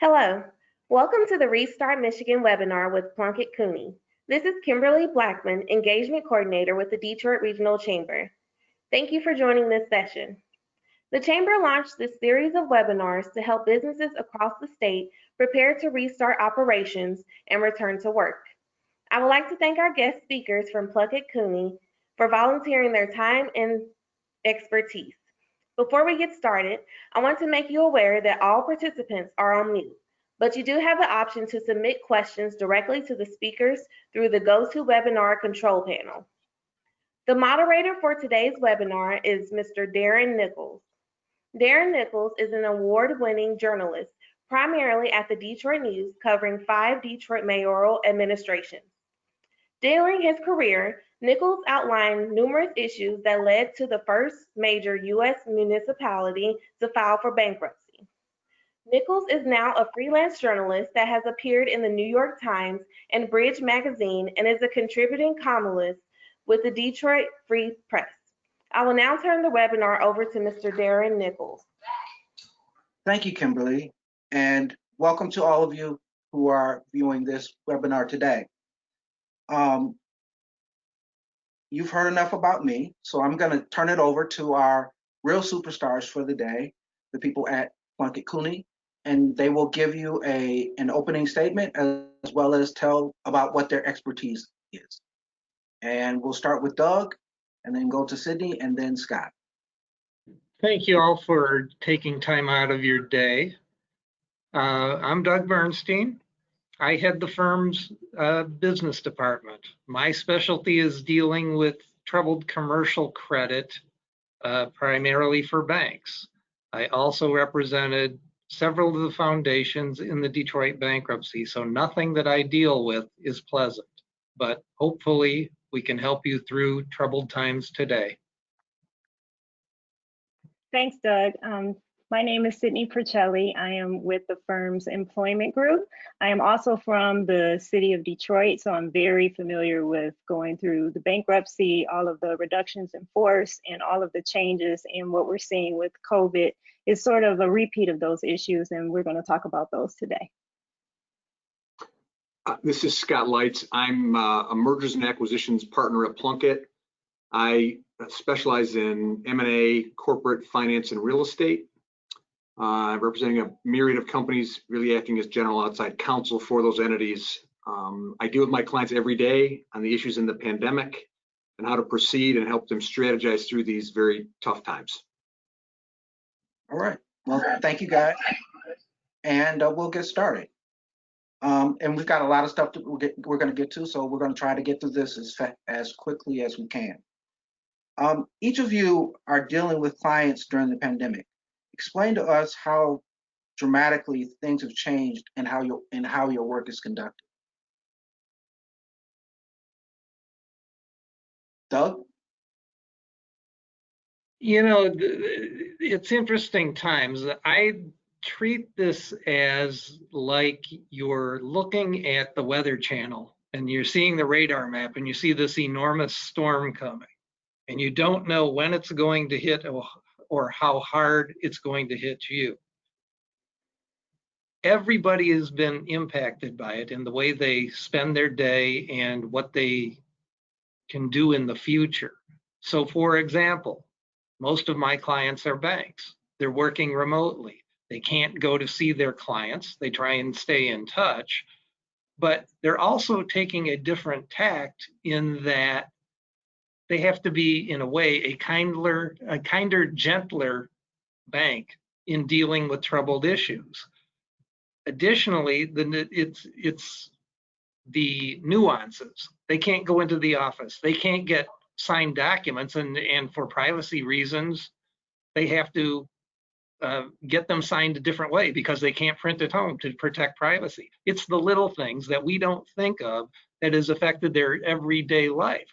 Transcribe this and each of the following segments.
Hello, welcome to the Restart Michigan webinar with Plunkett Cooney. This is Kimberly Blackman, Engagement Coordinator with the Detroit Regional Chamber. Thank you for joining this session. The Chamber launched this series of webinars to help businesses across the state prepare to restart operations and return to work. I would like to thank our guest speakers from Plunkett Cooney for volunteering their time and expertise. Before we get started, I want to make you aware that all participants are on mute, but you do have the option to submit questions directly to the speakers through the GoToWebinar control panel. The moderator for today's webinar is Mr. Darren Nichols. Darren Nichols is an award-winning journalist, primarily at the Detroit News, covering 5 Detroit mayoral administrations. During his career, Nichols outlined numerous issues that led to the first major U.S. municipality to file for bankruptcy. Nichols is now a freelance journalist that has appeared in the New York Times and Bridge Magazine and is a contributing columnist with the Detroit Free Press. I will now turn the webinar over to Mr. Darren Nichols. Thank you, Kimberly, and welcome to all of you who are viewing this webinar today. You've heard enough about me, so I'm going to turn it over to our real superstars for the day, the people at Plunkett Cooney, and they will give you an opening statement as well as tell about what their expertise is. And we'll start with Doug, and then go to Sydney, and then Scott. Thank you all for taking time out of your day. I'm Doug Bernstein. I head the firm's business department. My specialty is dealing with troubled commercial credit, primarily for banks. I also represented several of the foundations in the Detroit bankruptcy, so nothing that I deal with is pleasant, but hopefully we can help you through troubled times today. Thanks, Doug. My name is Sydney Percelli. I am with the firm's employment group. I am also from the city of Detroit, so I'm very familiar with going through the bankruptcy, all of the reductions in force, and all of the changes. And what we're seeing with COVID is sort of a repeat of those issues, and we're going to talk about those today. This is Scott Leitz. I'm a mergers and acquisitions partner at Plunkett. I specialize in M&A, corporate finance, and real estate. Representing a myriad of companies, really acting as general outside counsel for those entities. I deal with my clients every day on the issues in the pandemic and how to proceed and help them strategize through these very tough times. All right, well, thank you guys. And we'll get started. And we've got a lot of stuff that we're going to get to, so we're going to try to get through this as quickly as we can. Each of you are dealing with clients during the pandemic. Explain to us how dramatically things have changed and how your work is conducted. Doug? You know, it's interesting times. I treat this as like you're looking at the Weather Channel and you're seeing the radar map and you see this enormous storm coming and you don't know when it's going to hit or how hard it's going to hit you. Everybody has been impacted by it in the way they spend their day and what they can do in the future. So for example, most of my clients are banks. They're working remotely. They can't go to see their clients. They try and stay in touch, but they're also taking a different tact in that they have to be, in a way, a kinder, gentler bank in dealing with troubled issues. Additionally, it's the nuances. They can't go into the office. They can't get signed documents, and for privacy reasons, they have to get them signed a different way because they can't print at home to protect privacy. It's the little things that we don't think of that has affected their everyday life.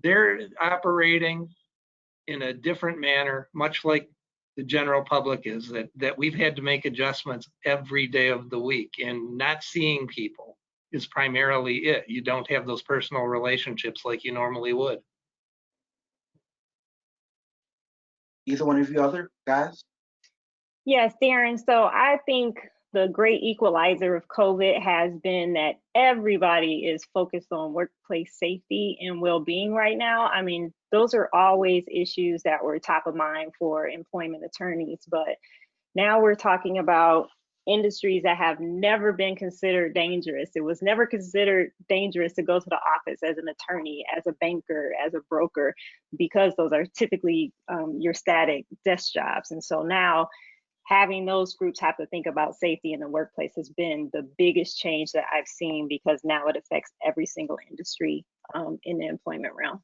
They're operating in a different manner, much like the general public is, that we've had to make adjustments every day of the week, and not seeing people is primarily it. You don't have those personal relationships like you normally would. Either one of you other guys? Yes, Darren. So I think the great equalizer of COVID has been that everybody is focused on workplace safety and well-being right now. I mean, those are always issues that were top of mind for employment attorneys, but now we're talking about industries that have never been considered dangerous. It was never considered dangerous to go to the office as an attorney, as a banker, as a broker, because those are typically your static desk jobs. And so now having those groups have to think about safety in the workplace has been the biggest change that I've seen, because now it affects every single industry in the employment realm.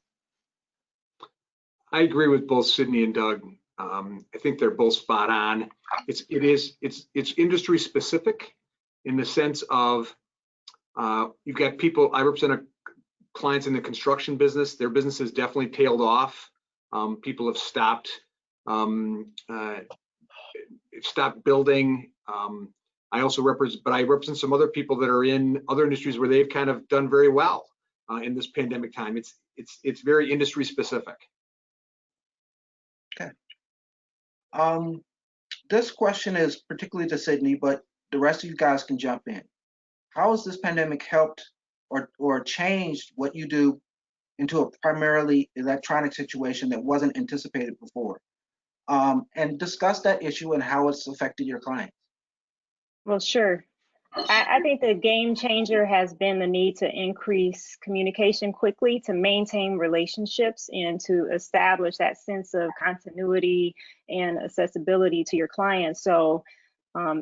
I agree with both Sydney and Doug. I think they're both spot on. It's industry specific in the sense of you've got people. I represent clients in the construction business. Their business has definitely tailed off. People have stopped building. I also represent some other people that are in other industries where they've kind of done very well in this pandemic time. It's very industry specific. Okay. This question is particularly to Sydney, but the rest of you guys can jump in. How has this pandemic helped or changed what you do into a primarily electronic situation that wasn't anticipated before? And discuss that issue and how it's affected your clients. Well, sure. I think the game changer has been the need to increase communication quickly to maintain relationships and to establish that sense of continuity and accessibility to your clients. So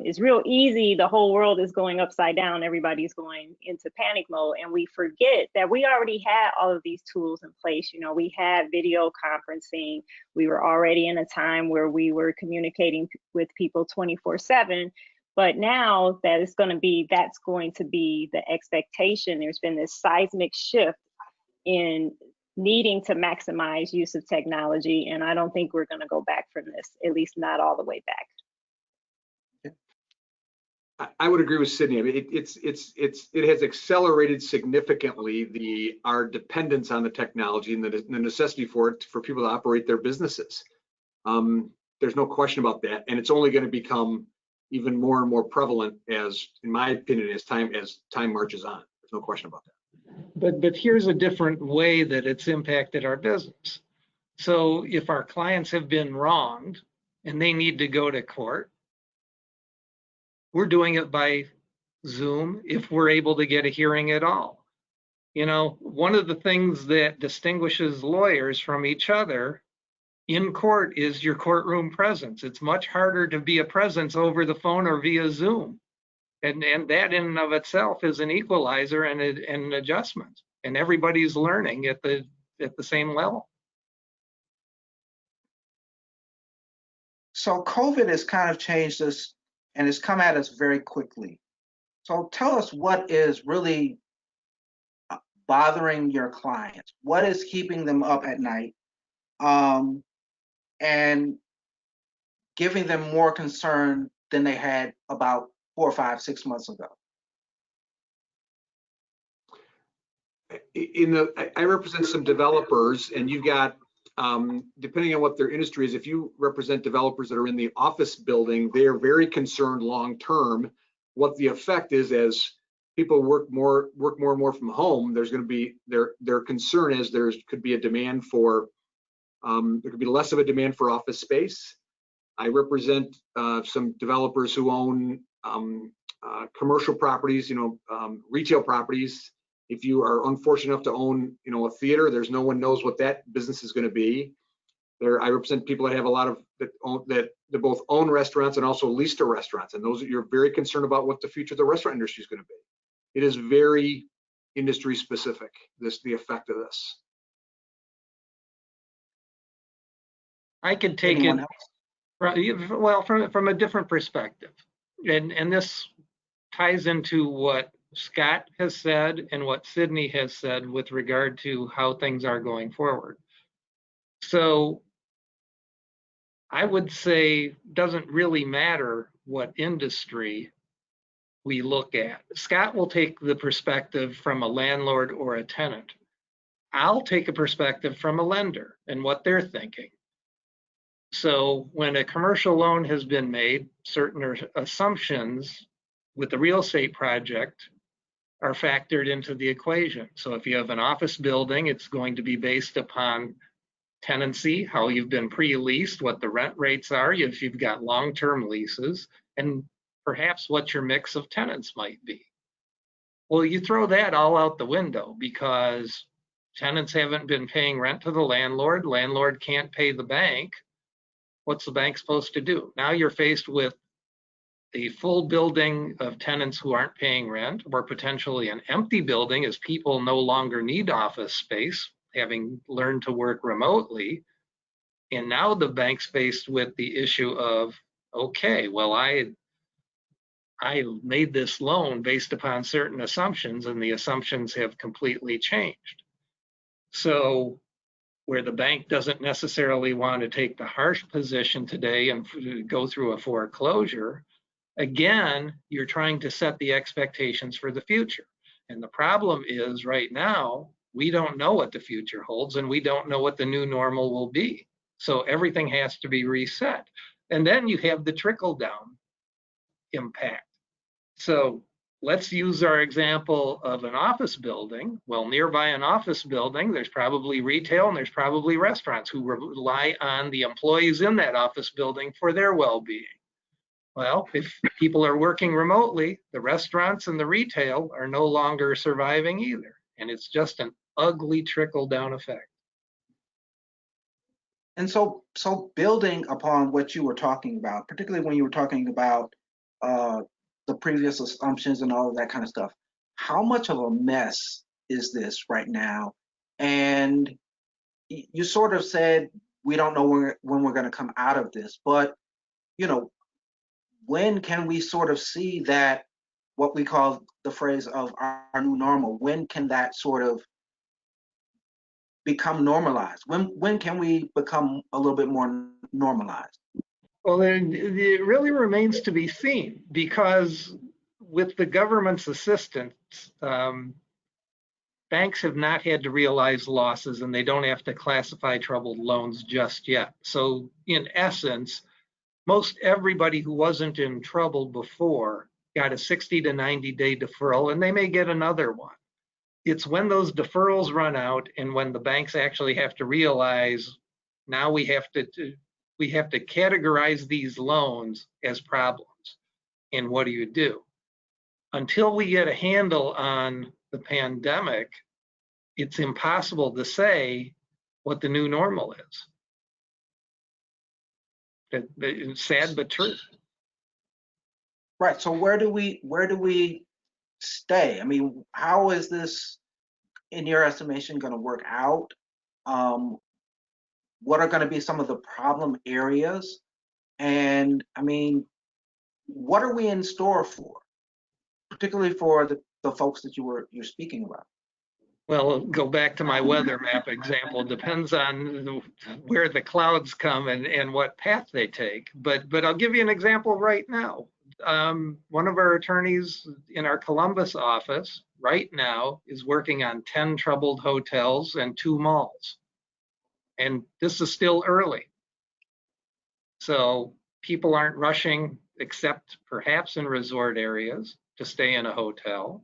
it's real easy. The whole world is going upside down. Everybody's going into panic mode. And we forget that we already had all of these tools in place. You know, we had video conferencing. We were already in a time where we were communicating with people 24/7. But now that that's going to be the expectation. There's been this seismic shift in needing to maximize use of technology. And I don't think we're going to go back from this, at least not all the way back. I would agree with Sydney. I mean, it has accelerated significantly our dependence on the technology and the necessity for it for people to operate their businesses. There's no question about that, and it's only going to become even more and more prevalent as, in my opinion, as time marches on. There's no question about that. But here's a different way that it's impacted our business. So if our clients have been wronged and they need to go to court, we're doing it by Zoom if we're able to get a hearing at all. You know, one of the things that distinguishes lawyers from each other in court is your courtroom presence. It's much harder to be a presence over the phone or via Zoom. And that in and of itself is an equalizer and an adjustment. And everybody's learning at the same level. So COVID has kind of changed us and it's come at us very quickly. So tell us what is really bothering your clients. What is keeping them up at night? And giving them more concern than they had about 4, 5, 6 months ago. I represent some developers, and you've got, depending on what their industry is, if you represent developers that are in the office building, they are very concerned long term what the effect is as people work more and more from home. There's going to be their concern is there could be a demand for there could be less of a demand for office space. I represent some developers who own commercial properties, retail properties. If you are unfortunate enough to own, a theater, there's no one knows what that business is going to be. I represent people that have a lot of that both own restaurants and also lease to restaurants, and those you're very concerned about what the future of the restaurant industry is going to be. It is very industry specific. The effect of this. I could take it from a different perspective, and this ties into what Scott has said and what Sydney has said with regard to how things are going forward. So I would say doesn't really matter what industry we look at. Scott will take the perspective from a landlord or a tenant. I'll take a perspective from a lender and what they're thinking. So when a commercial loan has been made, certain assumptions with the real estate project are factored into the equation. So if you have an office building, it's going to be based upon tenancy, how you've been pre-leased, what the rent rates are, if you've got long-term leases, and perhaps what your mix of tenants might be. Well, you throw that all out the window because tenants haven't been paying rent to the landlord. Landlord can't pay the bank. What's the bank supposed to do? Now you're faced with a full building of tenants who aren't paying rent, or potentially an empty building as people no longer need office space, having learned to work remotely. And now the bank's faced with the issue of, okay, well, I made this loan based upon certain assumptions, and the assumptions have completely changed. So where the bank doesn't necessarily want to take the harsh position today and go through a foreclosure, again, you're trying to set the expectations for the future. And the problem is right now, we don't know what the future holds, and we don't know what the new normal will be. So everything has to be reset. And then you have the trickle down impact. So let's use our example of an office building. Well, nearby an office building, there's probably retail and there's probably restaurants who rely on the employees in that office building for their well-being. Well, if people are working remotely, the restaurants and the retail are no longer surviving either. And it's just an ugly trickle-down effect. And so building upon what you were talking about, particularly when you were talking about the previous assumptions and all of that kind of stuff, how much of a mess is this right now? And you sort of said, we don't know when we're going to come out of this, but, you know, when can we sort of see that, what we call the phrase of our new normal, when can that sort of become normalized? When can we become a little bit more normalized? Well, then it really remains to be seen, because with the government's assistance, banks have not had to realize losses, and they don't have to classify troubled loans just yet. So in essence, most everybody who wasn't in trouble before got a 60 to 90-day deferral, and they may get another one. It's when those deferrals run out and when the banks actually have to realize, now we have to categorize these loans as problems. And what do you do? Until we get a handle on the pandemic, it's impossible to say what the new normal is. It's sad but true. Right. So where do we stay? I mean, how is this, in your estimation, going to work out? What are going to be some of the problem areas? And I mean, what are we in store for, particularly for the folks that you're speaking about? Well, go back to my weather map example. It depends on where the clouds come and what path they take. But I'll give you an example right now. One of our attorneys in our Columbus office right now is working on 10 troubled hotels and 2 malls. And this is still early. So people aren't rushing, except perhaps in resort areas, to stay in a hotel.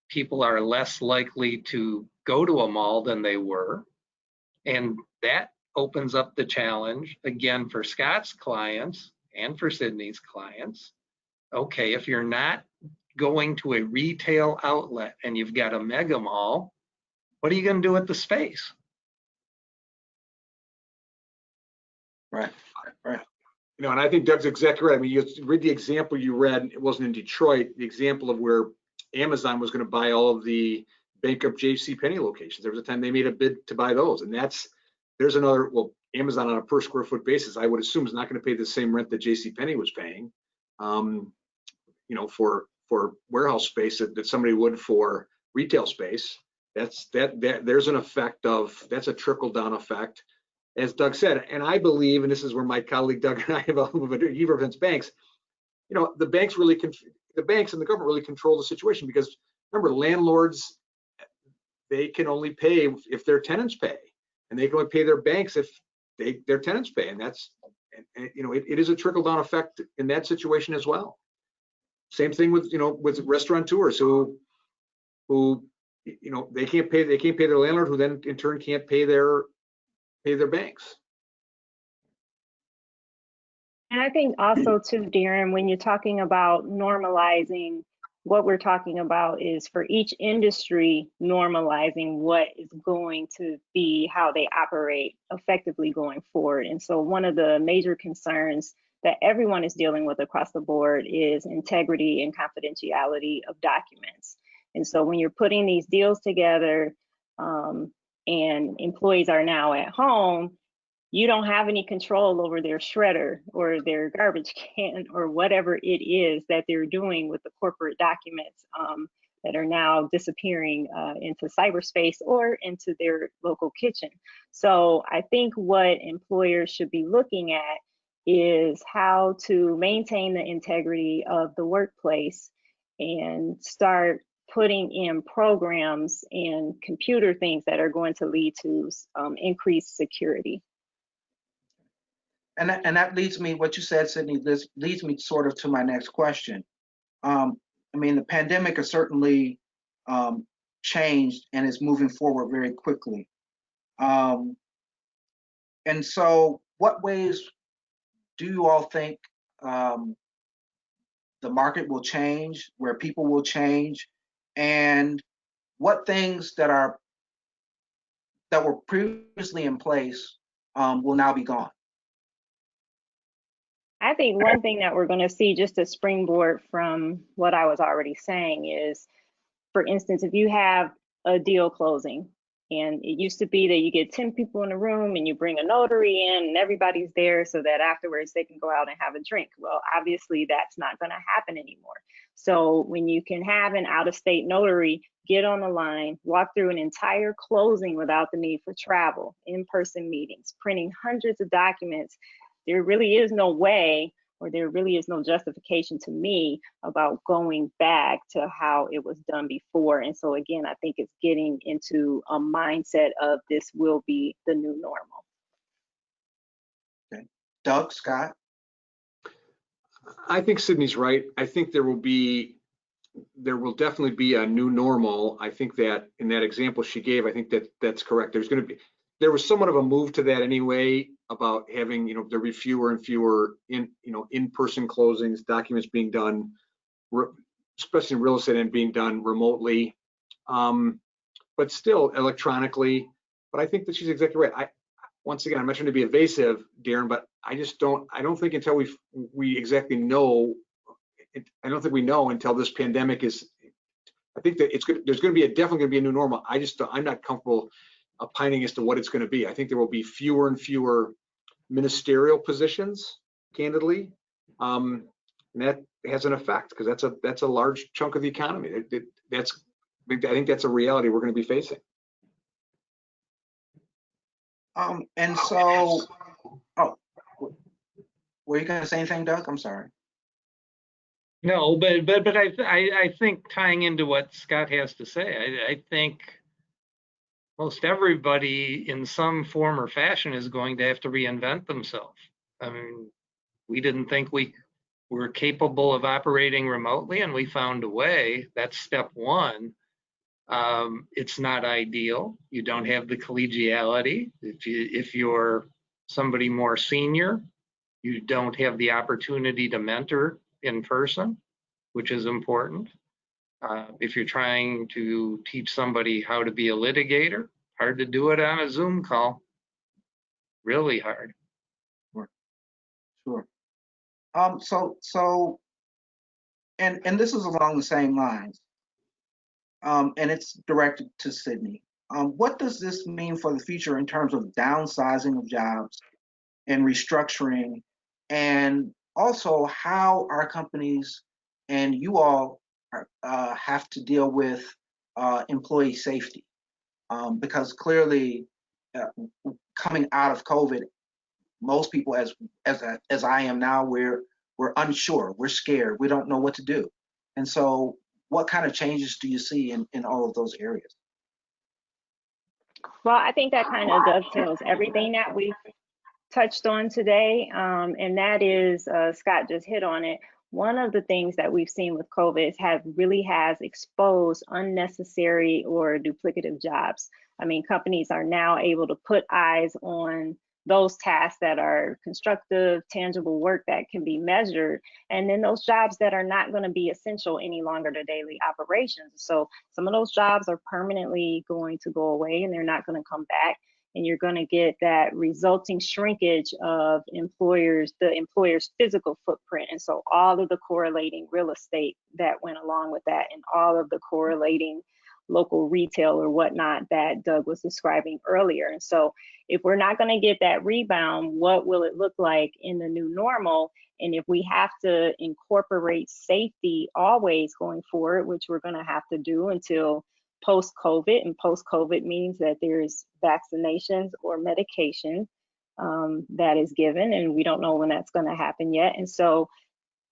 People are less likely to go to a mall than they were. And that opens up the challenge, again, for Scott's clients and for Sydney's clients. Okay, if you're not going to a retail outlet and you've got a mega mall, what are you going to do with the space? Right. You know, and I think Doug's exactly right. I mean, you read the example you read, it wasn't in Detroit, the example of where Amazon was going to buy all of the bankrupt JCPenney locations. There was a time they made a bid to buy those. And there's another, well, Amazon on a per square foot basis, I would assume is not going to pay the same rent that JCPenney was paying, you know, for warehouse space that somebody would for retail space. There's an effect of, that's a trickle down effect, as Doug said. And I believe, and this is where my colleague Doug and I have a little bit of against banks, you know, the banks and the government really control the situation, because remember, landlords, they can only pay if their tenants pay, and they can only pay their banks if their tenants pay. And that's, you know, it is a trickle down effect in that situation as well. Same thing with, with restaurateurs who, they can't pay their landlord, who then in turn can't pay their banks. And I think also too, Darren, when you're talking about normalizing, what we're talking about is for each industry normalizing what is going to be how they operate effectively going forward. And so one of the major concerns that everyone is dealing with across the board is integrity and confidentiality of documents. And so when you're putting these deals together and employees are now at home, you don't have any control over their shredder or their garbage can or whatever it is that they're doing with the corporate documents that are now disappearing into cyberspace or into their local kitchen. So I think what employers should be looking at is how to maintain the integrity of the workplace and start putting in programs and computer things that are going to lead to increased security. And that leads me, what you said, Sydney, this leads me sort of to my next question. I mean, the pandemic has certainly changed and is moving forward very quickly. And so what ways do you all think the market will change, where people will change, and what things that were previously in place will now be gone? I think one thing that we're going to see, just a springboard from what I was already saying, is, for instance, if you have a deal closing, and it used to be that you get 10 people in the room and you bring a notary in and everybody's there so that afterwards they can go out and have a drink. Well, obviously that's not going to happen anymore. So when you can have an out-of-state notary get on the line, walk through an entire closing without the need for travel, in-person meetings, printing hundreds of documents, there really is no way, or there really is no justification to me about going back to how it was done before. And so again, I think it's getting into a mindset of this will be the new normal. Okay. Doug, Scott? I think Sydney's right. I think there will definitely be a new normal. I think that in that example she gave, I think that's correct. There was somewhat of a move to that anyway, about having, there'll be fewer and fewer in-person closings, documents being done, especially in real estate, and being done remotely, but still electronically. But I think that she's exactly right. Once again, I'm not trying to be evasive, Darren, but I don't think until we exactly know, I don't think we know until this pandemic is, I think that there's going to be definitely going to be a new normal. I'm not comfortable opining as to what it's going to be. I think there will be fewer and fewer ministerial positions, candidly, and that has an effect, because that's a large chunk of the economy. I think that's a reality we're going to be facing. And so, were you going to say anything, Doug? I'm sorry. No, but I think, tying into what Scott has to say, I think most everybody in some form or fashion is going to have to reinvent themselves. I mean, we didn't think we were capable of operating remotely, and we found a way. That's step one. It's not ideal. You don't have the collegiality. If you're somebody more senior, you don't have the opportunity to mentor in person, which is important. If you're trying to teach somebody how to be a litigator, hard to do it on a Zoom call. Really hard. Sure. And this is along the same lines, and it's directed to Sydney. What does this mean for the future in terms of downsizing of jobs and restructuring, and also how our companies and you all have to deal with employee safety? Because clearly, coming out of COVID, most people, as I am now, we're unsure, we're scared, we don't know what to do. And so what kind of changes do you see in all of those areas? Well, I think that kind of dovetails everything that we've touched on today, and that is, Scott just hit on it. one of the things that we've seen with COVID really has exposed unnecessary or duplicative jobs. I mean, companies are now able to put eyes on those tasks that are constructive, tangible work that can be measured, and then those jobs that are not going to be essential any longer to daily operations. So some of those jobs are permanently going to go away and they're not going to come back. And you're going to get that resulting shrinkage of the employer's physical footprint. And so all of the correlating real estate that went along with that, and all of the correlating local retail or whatnot that Doug was describing earlier. And so if we're not going to get that rebound, what will it look like in the new normal? And if we have to incorporate safety always going forward, which we're going to have to do until post-COVID, and post-COVID means that there's vaccinations or medication that is given, and we don't know when that's going to happen yet. And so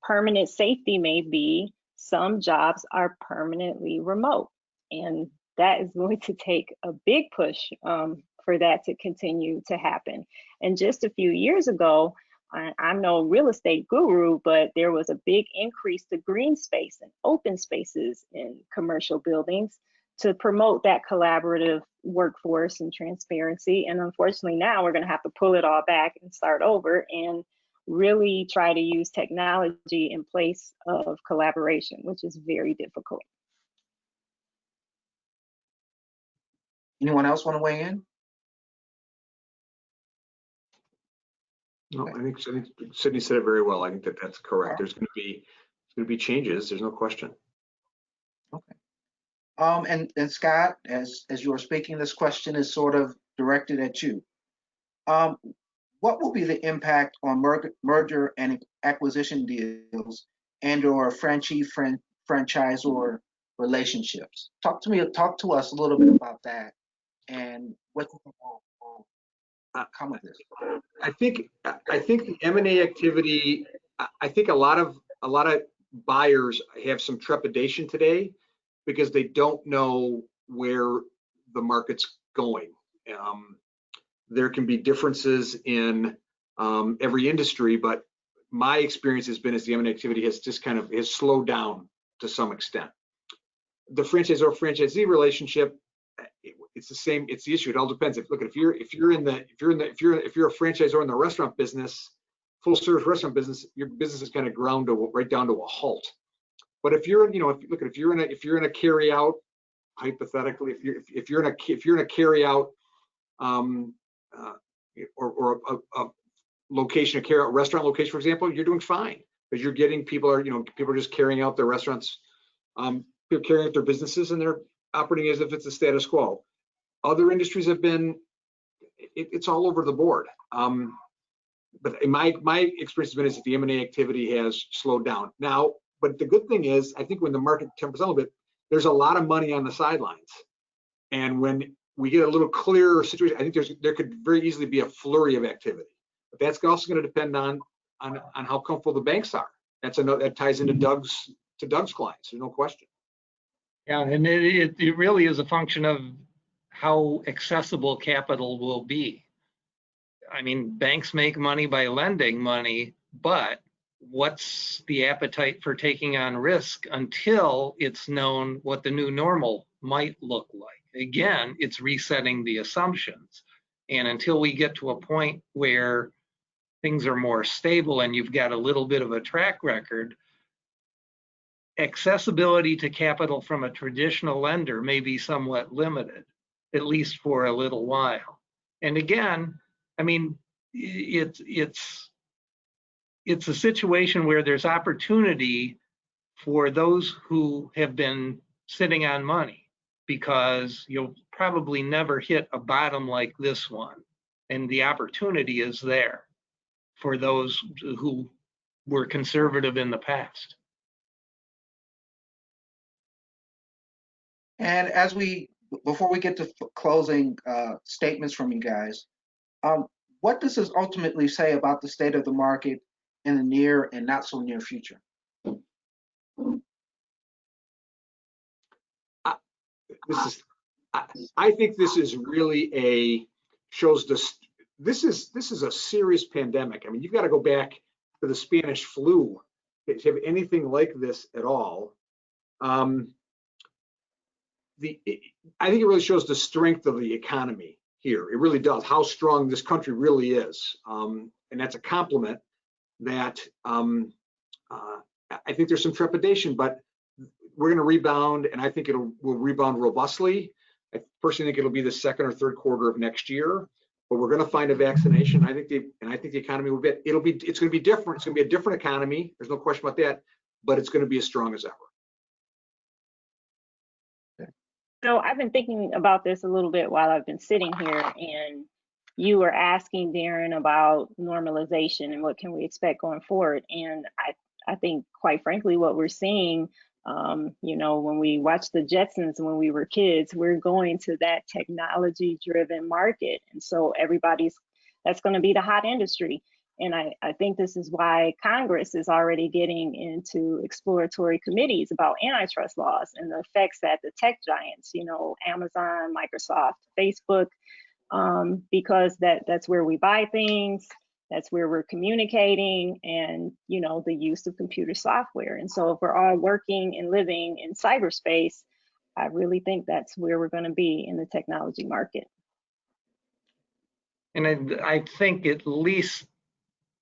permanent safety may be some jobs are permanently remote, and that is going to take a big push for that to continue to happen. And just a few years ago, I'm no real estate guru, but there was a big increase to green space and open spaces in commercial buildings to promote that collaborative workforce and transparency. And unfortunately now we're going to have to pull it all back and start over and really try to use technology in place of collaboration, which is very difficult. Anyone else want to weigh in? No, I think Sydney said it very well. I think that's correct. There's going to be changes. There's no question. Okay. And Scott, as you are speaking, this question is sort of directed at you. What will be the impact on merger and acquisition deals and/or franchisor relationships? Talk to us a little bit about that and what will come of this. I think the M&A activity. I think a lot of buyers have some trepidation today, because they don't know where the market's going. There can be differences in every industry, but my experience has been as the M&A activity has just has slowed down to some extent. The franchisor-franchisee relationship, it's the same. It's the issue. It all depends. If you're a franchisor in the restaurant business, full service restaurant business, your business is kind of ground right down to a halt. But if you're in a carry out, hypothetically, if you're in a carry out or a location, a carry out restaurant location, for example, you're doing fine, because you're getting people are just carrying out their restaurants, they're carrying out their businesses, and they're operating as if it's the status quo. Other industries have been, it's all over the board. But in my experience has been is that the M&A activity has slowed down now. But the good thing is, I think when the market tempers a little bit, there's a lot of money on the sidelines. And when we get a little clearer situation, I think there could very easily be a flurry of activity. But that's also going to depend on how comfortable the banks are. That ties into Doug's clients. There's no question. Yeah, and it really is a function of how accessible capital will be. I mean, banks make money by lending money, but what's the appetite for taking on risk until it's known what the new normal might look like? Again, it's resetting the assumptions. And until we get to a point where things are more stable and you've got a little bit of a track record, accessibility to capital from a traditional lender may be somewhat limited, at least for a little while. And again, I mean, it's a situation where there's opportunity for those who have been sitting on money, because you'll probably never hit a bottom like this one. And the opportunity is there for those who were conservative in the past. And before we get to closing statements from you guys, what does this ultimately say about the state of the market in the near and not so near future? I think this is really this is a serious pandemic. I mean, you've got to go back to the Spanish flu have anything like this at all. I think it really shows the strength of the economy here. It really does, how strong this country really is. And that's a compliment that I think there's some trepidation, but we're going to rebound, and I think will rebound robustly. I personally think it'll be the second or third quarter of next year, but we're going to find a vaccination. I think the economy will be. It's going to be different. It's going to be a different economy. There's no question about that, but it's going to be as strong as ever. So I've been thinking about this a little bit while I've been sitting here, and you were asking Darren about normalization and what can we expect going forward. And I think, quite frankly, what we're seeing, when we watched the Jetsons when we were kids, we're going to that technology-driven market. And so that's going to be the hot industry. And I think this is why Congress is already getting into exploratory committees about antitrust laws and the effects that the tech giants, Amazon, Microsoft, Facebook, because that's where we buy things, that's where we're communicating, and the use of computer software. And so if we're all working and living in cyberspace, I really think that's where we're going to be in the technology market. And I think at least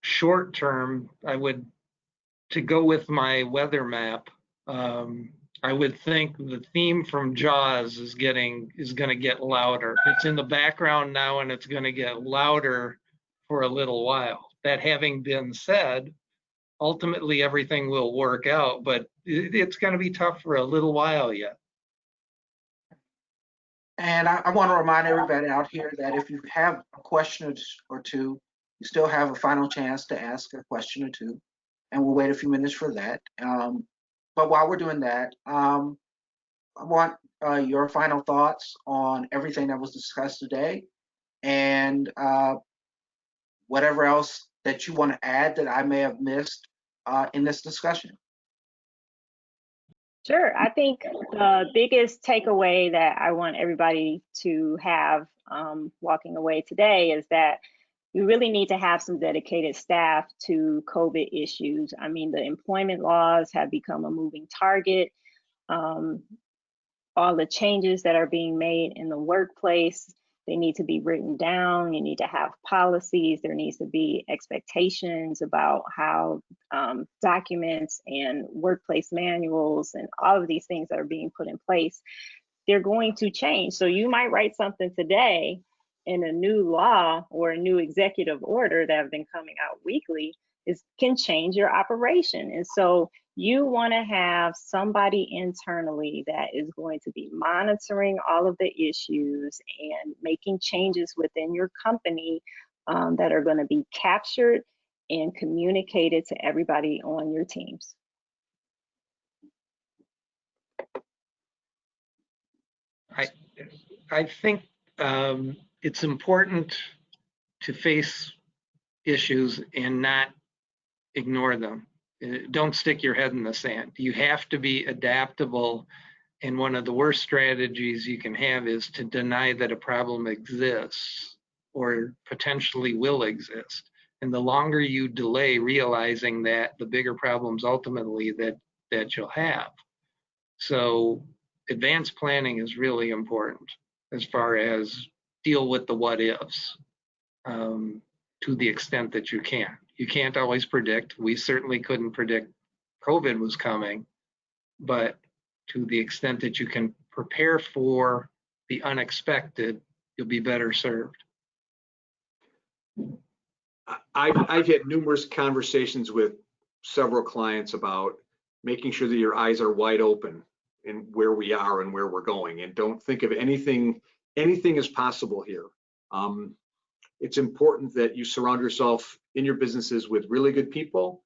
short term, to go with my weather map, I would think the theme from Jaws is going to get louder. It's in the background now, and it's going to get louder for a little while. That having been said, ultimately everything will work out, but it's going to be tough for a little while yet. And I want to remind everybody out here that if you have a question or two, you still have a final chance to ask a question or two, and we'll wait a few minutes for that. But while we're doing that, I want your final thoughts on everything that was discussed today, and whatever else that you want to add that I may have missed in this discussion. Sure. I think the biggest takeaway that I want everybody to have walking away today is that we really need to have some dedicated staff to COVID issues. I mean, the employment laws have become a moving target. All the changes that are being made in the workplace, they need to be written down. You need to have policies. There needs to be expectations about how documents and workplace manuals and all of these things that are being put in place, they're going to change. So you might write something today in a new law or a new executive order that have been coming out weekly can change your operation. And so you want to have somebody internally that is going to be monitoring all of the issues and making changes within your company that are going to be captured and communicated to everybody on your teams. I think it's important to face issues and not ignore them. Don't stick your head in the sand. You have to be adaptable. And one of the worst strategies you can have is to deny that a problem exists or potentially will exist. And the longer you delay realizing that, the bigger problems ultimately that you'll have. So advanced planning is really important as far as deal with the what ifs to the extent that you can. You can't always predict. We certainly couldn't predict COVID was coming, but to the extent that you can prepare for the unexpected, you'll be better served. I've had numerous conversations with several clients about making sure that your eyes are wide open in where we are and where we're going, and don't think of anything is possible here. It's important that you surround yourself in your businesses with really good people.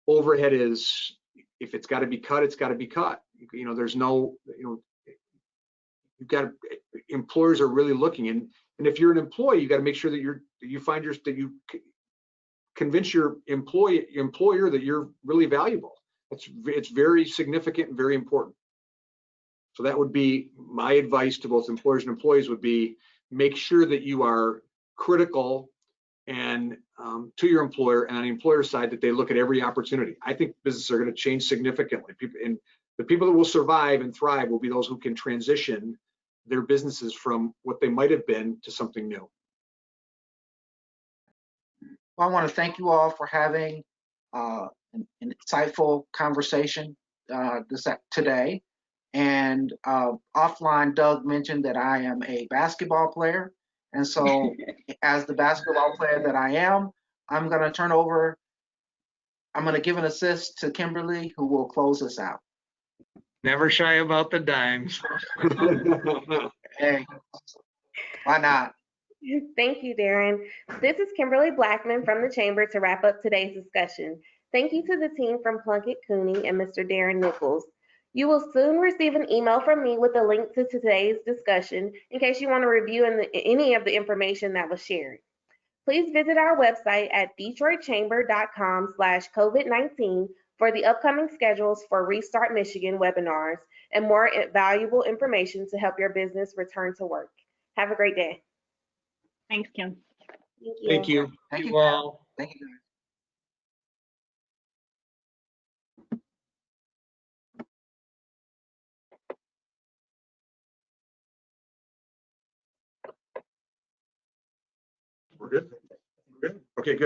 Overhead is, if it's got to be cut, it's got to be cut. There's no, you've got employers are really looking, and if you're an employee, you got to make sure that you convince your employer that you're really valuable. It's very significant and very important. So that would be my advice to both employers and employees would be, make sure that you are critical and to your employer, and on the employer side, that they look at every opportunity. I think businesses are going to change significantly. And the people that will survive and thrive will be those who can transition their businesses from what they might have been to something new. Well, I want to thank you all for having an insightful conversation today. And offline, Doug mentioned that I am a basketball player. And so as the basketball player that I am, I'm going to give an assist to Kimberly, who will close us out. Never shy about the dimes. Hey, why not? Thank you, Darren. This is Kimberly Blackman from the Chamber to wrap up today's discussion. Thank you to the team from Plunkett Cooney and Mr. Darren Nichols. You will soon receive an email from me with a link to today's discussion in case you want to review any of the information that was shared. Please visit our website at detroitchamber.com/COVID-19 for the upcoming schedules for Restart Michigan webinars and more valuable information to help your business return to work. Have a great day. Thanks, Kim. Thank you. Thank you. Thank you. You all. Thank you, guys. We're good. Okay, good.